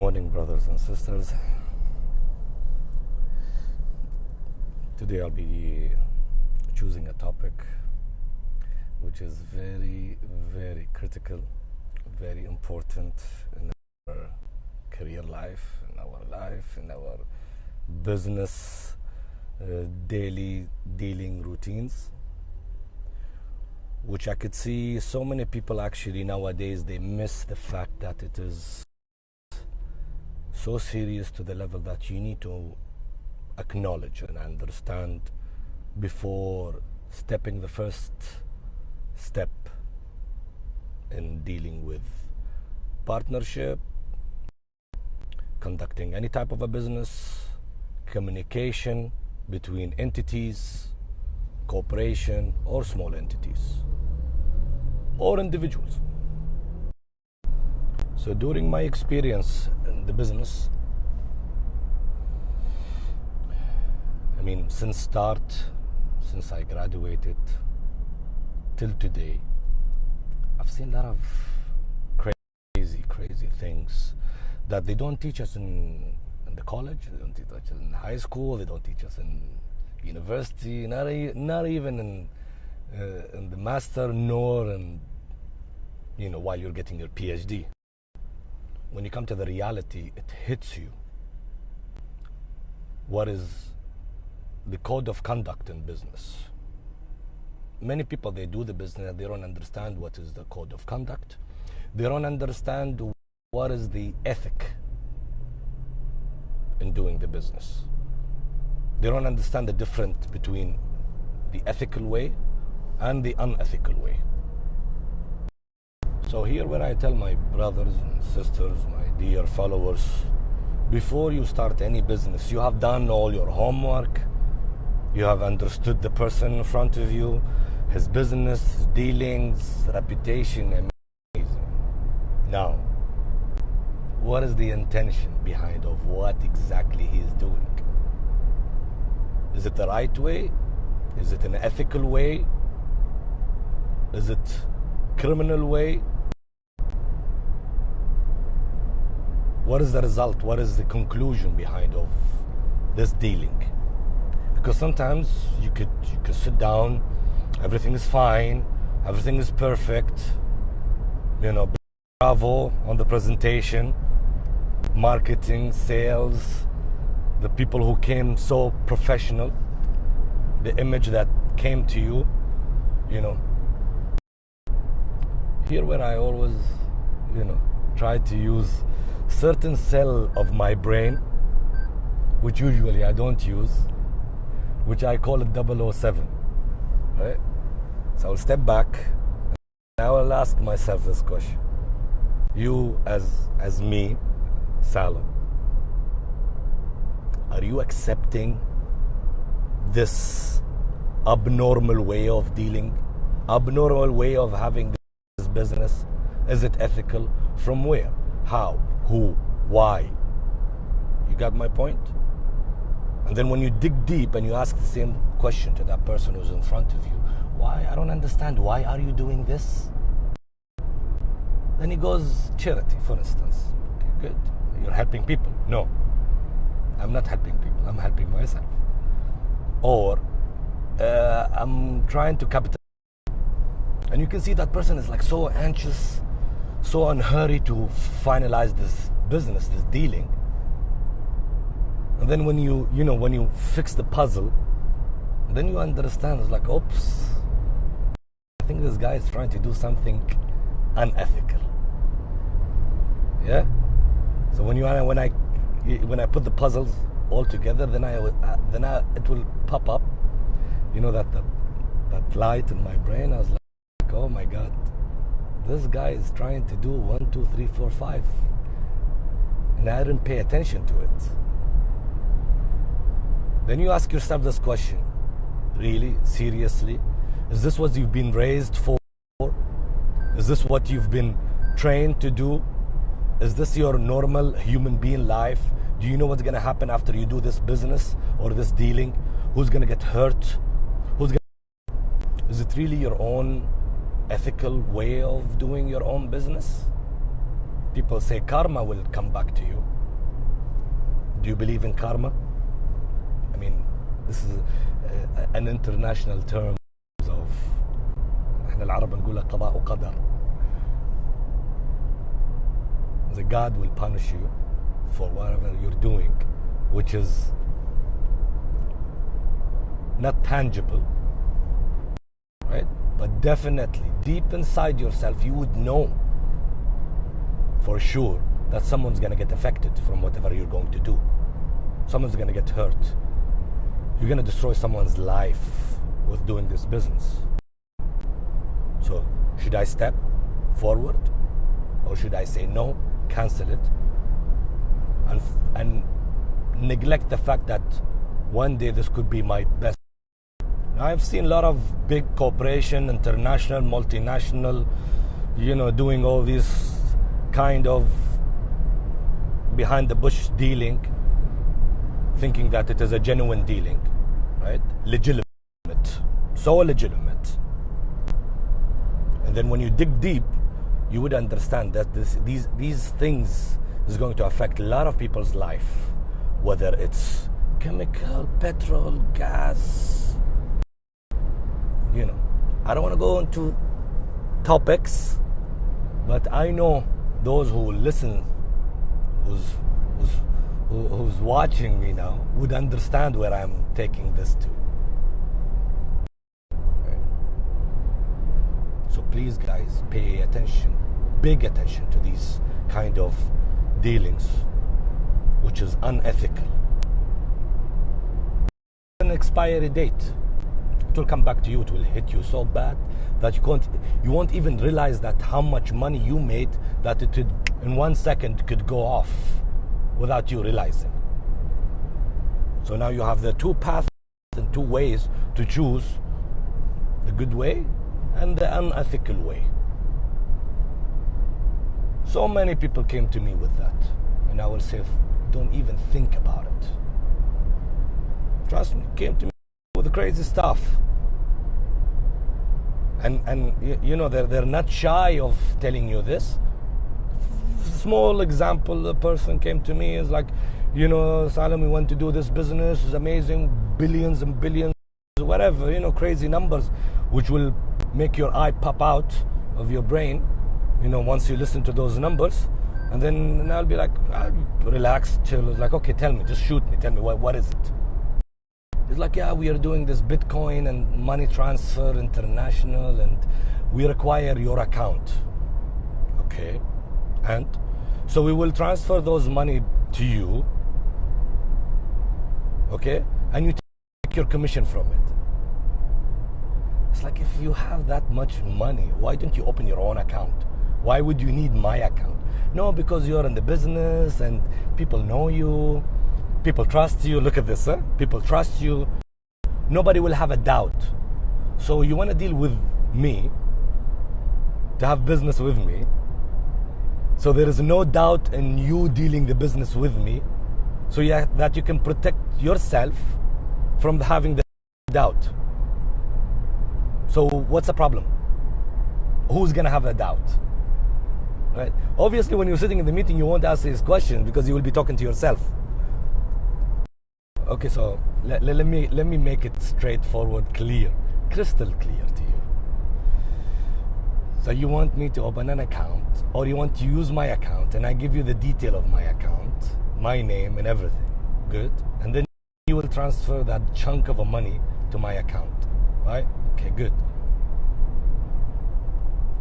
Morning, brothers and sisters. Today I'll be choosing a topic which is very, very critical, very important in our career life, in our business, daily dealing routines, which I could see so many people actually nowadays, they miss the fact that it is so serious to the level that you need to acknowledge and understand before stepping the first step in dealing with partnership, conducting any type of a business, communication between entities, corporation or small entities or individuals. So during my experience in the business, since I graduated till today, I've seen a lot of crazy things that they don't teach us in the college, they don't teach us in high school, they don't teach us in university, not even in the master, nor in, while you're getting your PhD. When you come to the reality, it hits you. What is the code of conduct in business? Many people, they do the business, they don't understand what is the code of conduct. They don't understand what is the ethic in doing the business. They don't understand the difference between the ethical way and the unethical way. So here where I tell my brothers and sisters, my dear followers, before you start any business, you have done all your homework, you have understood the person in front of you, his business, his dealings, reputation, amazing. Now, what is the intention behind of what exactly he is doing? Is it the right way? Is it an ethical way? Is it criminal way? What is the result? What is the conclusion behind of this dealing? Because sometimes you could sit down, everything is fine, everything is perfect, bravo on the presentation, marketing, sales, the people who came so professional, the image that came to you, Here where I always, try to use certain cell of my brain, which usually I don't use, which I call it 007, right? So I'll step back and I will ask myself this question. You as me, Salah, are you accepting this abnormal way of dealing, abnormal way of having this business? Is it ethical? From where? How? Who? Why? You got my point? And then when you dig deep and you ask the same question to that person who's in front of you, why? I don't understand. Why are you doing this? Then he goes, charity, for instance. Okay, good. You're helping people. No, I'm not helping people. I'm helping myself. Or I'm trying to capitalize. And you can see that person is like so anxious, so in a hurry to finalize this business, this dealing. And then when you fix the puzzle, then you understand, it's like, oops, I think this guy is trying to do something unethical. Yeah? So when I put the puzzles all together, then it will pop up, that light in my brain. I was like, oh my God, this guy is trying to do 1, 2, 3, 4, 5, and I didn't pay attention to it. Then you ask yourself this question, really, seriously, is this what you've been raised for? Is this what you've been trained to do? Is this your normal human being life? Do you know what's going to happen after you do this business or this dealing? Who's going to get hurt? Is it really your own ethical way of doing your own business? People say karma will come back to you. Do you believe in karma? I mean, this is an international term of احنا العرب نقول قضاء وقدر. The God will punish you for whatever you're doing, which is not tangible, right? But definitely deep inside yourself you would know for sure that someone's going to get affected from whatever you're going to do. Someone's going to get hurt. You're going to destroy someone's life with doing this business. So should I step forward, or should I say no, cancel it, and neglect the fact that one day this could be my best? Now, I've seen a lot of big corporation, international, multinational, doing all these kind of behind the bush dealing, thinking that it is a genuine dealing, right? Legitimate, so legitimate. And then when you dig deep, you would understand that these things is going to affect a lot of people's life, whether it's chemical, petrol, gas. I don't want to go into topics, but I know those who listen, who's watching me now, would understand where I'm taking this to. Okay. So please, guys, pay attention, big attention to these kind of dealings, which is unethical. An expiry date. It will come back to you. It will hit you so bad that you won't even realize that how much money you made, that it could, in 1 second, could go off without you realizing. So now you have the two paths and two ways to choose: the good way and the unethical way. So many people came to me with that, and I will say, don't even think about it. Trust me, came to me with the crazy stuff. And they're not shy of telling you this. Small example, a person came to me, is like, Salam, we want to do this business, it's amazing, billions and billions, whatever, crazy numbers, which will make your eye pop out of your brain, once you listen to those numbers. And then I'll be like, relax, chill. It's like, okay, tell me, just shoot me, tell me, what is it? It's like, yeah, we are doing this Bitcoin and money transfer international, and we require your account. Okay. And so we will transfer those money to you. Okay. And you take your commission from it. It's like, if you have that much money, why don't you open your own account? Why would you need my account? No, because you're in the business and people know you. People trust you. Look at this, huh? People trust you. Nobody will have a doubt. So you want to deal with me, to have business with me. So there is no doubt in you dealing the business with me. So that you can protect yourself from having the doubt. So what's the problem? Who's going to have a doubt? Right? Obviously, when you're sitting in the meeting, you won't ask this question because you will be talking to yourself. Okay, so let me make it straightforward, clear, crystal clear to you. So you want me to open an account, or you want to use my account, and I give you the detail of my account, my name and everything. Good. And then you will transfer that chunk of money to my account, right? Okay, good.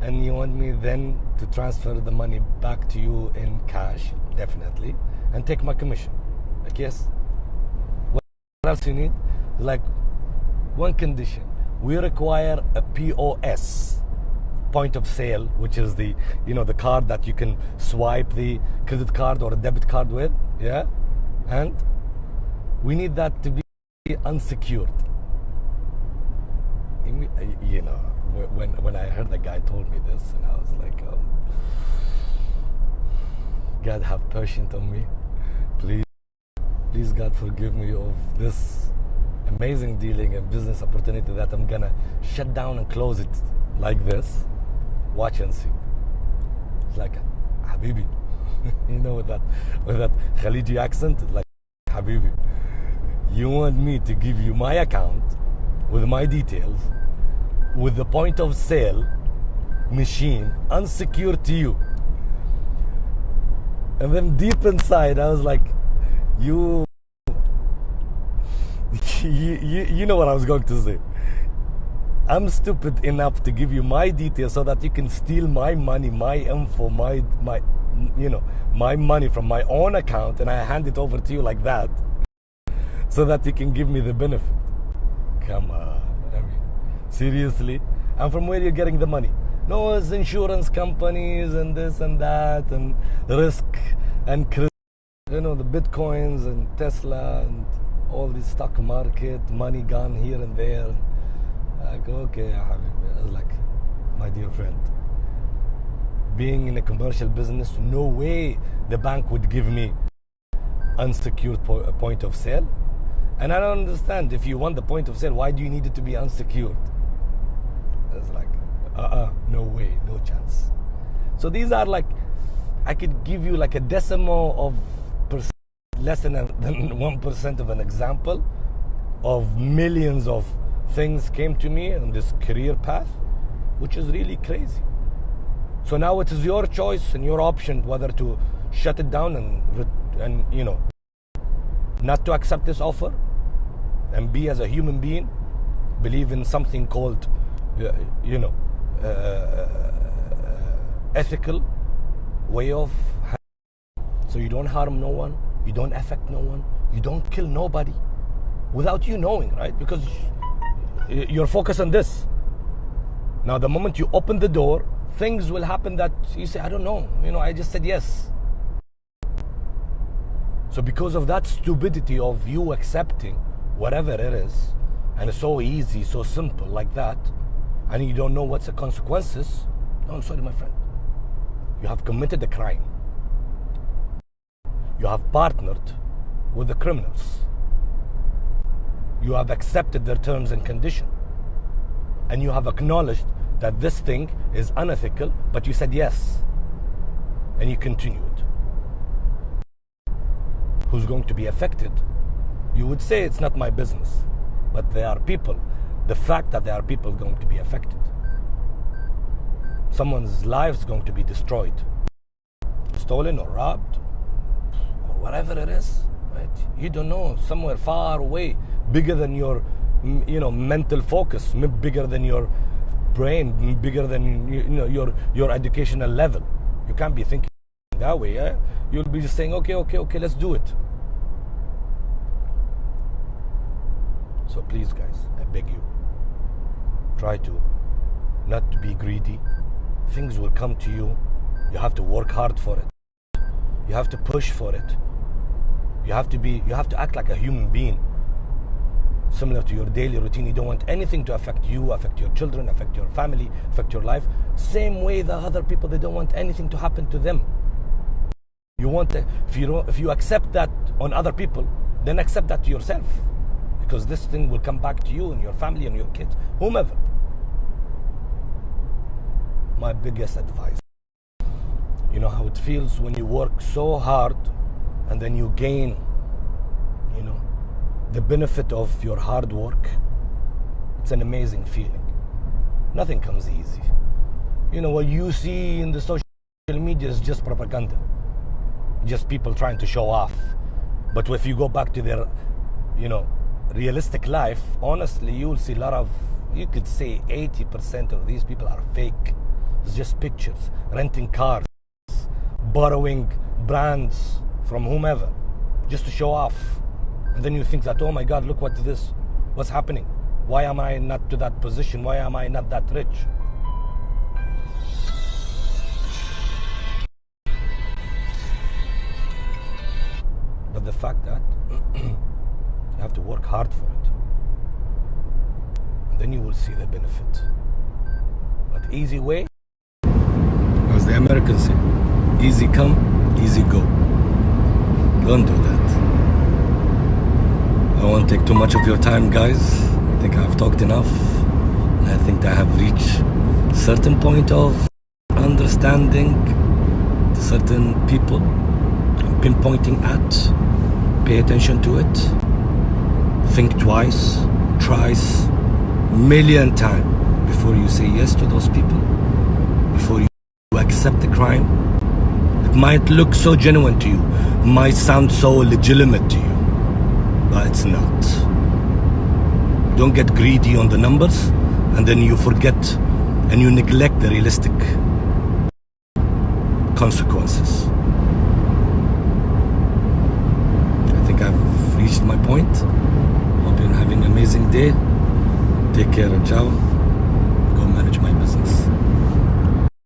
And you want me then to transfer the money back to you in cash, definitely, and take my commission. Like, yes. What else you need? Like, one condition. We require a POS, point of sale, which is the card that you can swipe the credit card or a debit card with. Yeah. And we need that to be unsecured. When I heard the guy told me this, and I was like, God have patience on me, please God forgive me of this amazing dealing and business opportunity that I'm gonna shut down and close it like this. Watch and see. It's like, Habibi, You know, with that Khaliji accent, like, Habibi, you want me to give you my account with my details, with the point of sale machine unsecured to you. And then deep inside, I was like, you know what I was going to say. I'm stupid enough to give you my details so that you can steal my money, my info, my money from my own account, and I hand it over to you like that, so that you can give me the benefit. Come on, I mean, seriously? And from where you're getting the money? No, it's insurance companies and this and that and risk and credit, the Bitcoins and Tesla and all the stock market, money gone here and there. I go, okay, I was like, my dear friend, being in a commercial business, no way the bank would give me unsecured point of sale. And I don't understand, if you want the point of sale, why do you need it to be unsecured? It's like, no way, no chance. So these are like, I could give you like a decimal of percent, less than 1% of an example of millions of things came to me on this career path, which is really crazy. So now it is your choice and your option whether to shut it down and not to accept this offer and be, as a human being, believe in something called ethical way of, so you don't harm no one, you don't affect no one, you don't kill nobody without you knowing, right? Because you're focused on this. Now the moment you open the door, things will happen that you say, I don't know, I just said yes. So because of that stupidity of you accepting whatever it is, and it's so easy, so simple like that, and you don't know what's the consequences, no, I'm sorry, my friend, you have committed a crime. You have partnered with the criminals. You have accepted their terms and conditions, and you have acknowledged that this thing is unethical, but you said yes, and you continued. Who's going to be affected? You would say it's not my business, but there are people. The fact that there are people going to be affected. Someone's life is going to be destroyed, stolen or robbed, or whatever it is, right? You don't know, somewhere far away, bigger than your mental focus, bigger than your brain, bigger than your educational level. You can't be thinking that way. Yeah? You'll be just saying, okay, let's do it. So please, guys, I beg you, try to not to be greedy. Things will come to you. You have to work hard for it. You have to push for it. You have to act like a human being, similar to your daily routine. You don't want anything to affect you, affect your children, affect your family, affect your life. Same way the other people, they don't want anything to happen to them. You want if you accept that on other people, then accept that to yourself, because this thing will come back to you and your family and your kids, whomever. My biggest advice. You know how it feels when you work so hard and then you gain, the benefit of your hard work. It's an amazing feeling. Nothing comes easy. What you see in the social media is just propaganda. Just people trying to show off. But if you go back to their, realistic life, honestly, you'll see you could say 80% of these people are fake. It's just pictures, renting cars, borrowing brands from whomever, just to show off. And then you think that, oh my God, look what's happening. Why am I not to that position? Why am I not that rich? But the fact that you have to work hard for it, and then you will see the benefit. But easy way, as the Americans say, easy come, easy go. Don't do that. I won't take too much of your time, guys. I think I've talked enough. I think I have reached a certain point of understanding certain people I'm pinpointing at, pay attention to it. Think twice, thrice, million times before you say yes to those people, before you accept the crime. It might look so genuine to you, it might sound so legitimate to you, but it's not. Don't get greedy on the numbers, and then you forget and you neglect the realistic consequences. I think I've reached my point. Hope you're having an amazing day. Take care and ciao.